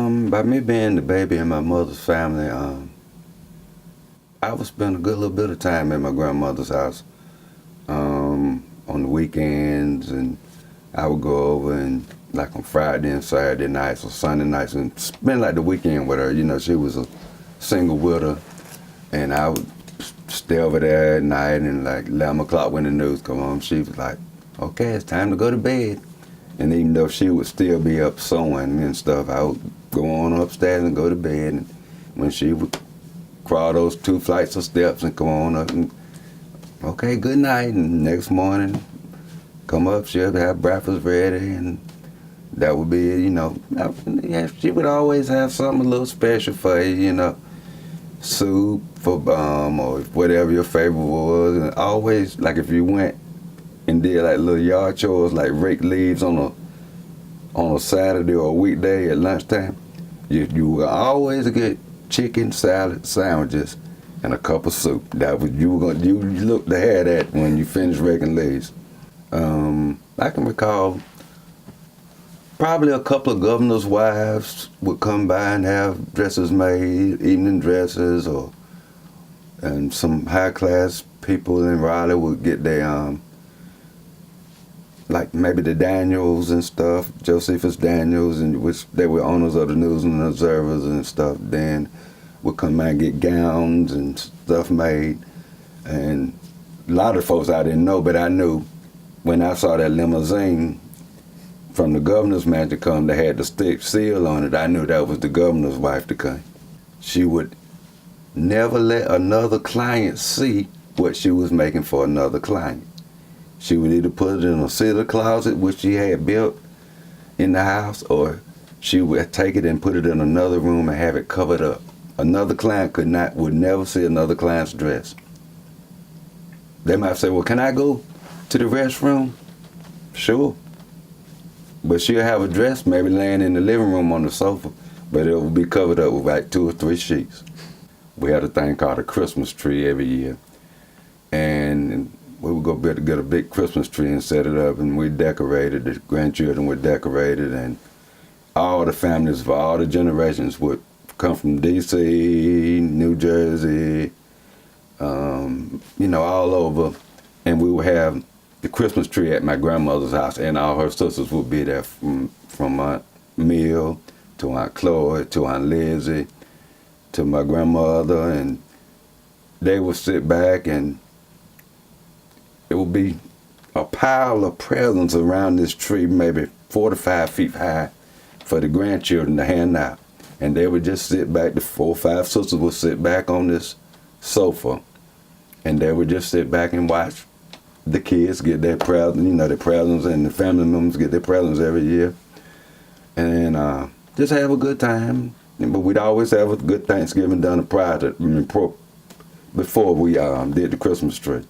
By me being the baby in my mother's family, I would spend a good little bit of time at my grandmother's house on the weekends, and I would go over and like on Friday and Saturday nights or Sunday nights and spend like the weekend with her. You know, she was a single widow, and I would stay over there at night, and like 11 o'clock when the news come on, she was like, okay, it's time to go to bed. And even though she would still be up sewing and stuff, I would go on upstairs and go to bed. And when she would crawl those 2 flights of steps and come on up and, okay, good night. And next morning, come up, she'll have breakfast ready, and that would be, you know, she would always have something a little special for you, you know, soup for or whatever your favorite was. And always, like if you went and did like little yard chores, like rake leaves on a Saturday or a weekday at lunchtime, you would always get chicken salad sandwiches and a cup of soup. That was you looked to have that when you finished raking leaves. I can recall probably a couple of governors' wives would come by and have dresses made, evening dresses, and some high class people in Raleigh would get their like maybe the Daniels and stuff, Josephus Daniels, and which they were owners of the News and Observers and stuff, then would come out and get gowns and stuff made. And a lot of folks I didn't know, but I knew when I saw that limousine from the governor's mansion come that had the stick seal on it, I knew that was the governor's wife to come. She would never let another client see what she was making for another client. She would either put it in a cedar closet, which she had built in the house, or she would take it and put it in another room and have it covered up. Another client would never see another client's dress. They might say, well, can I go to the restroom? Sure. But she'll have a dress maybe laying in the living room on the sofa, but it will be covered up with like 2 or 3 sheets. We had a thing called a Christmas tree every year. And we would go get a big Christmas tree and set it up, and we decorated. The grandchildren were decorated, and all the families of all the generations would come from D.C., New Jersey, you know, all over. And we would have the Christmas tree at my grandmother's house, and all her sisters would be there from Aunt Mill to Aunt Chloe to Aunt Lizzie to my grandmother, and they would sit back, and it would be a pile of presents around this tree, maybe 4 to 5 feet high, for the grandchildren to hand out. And they would just sit back, the 4 or 5 sisters would sit back on this sofa, and they would just sit back and watch the kids get their presents, you know, their presents, and the family members get their presents every year. And just have a good time. But we'd always have a good Thanksgiving done prior to, before we did the Christmas tree.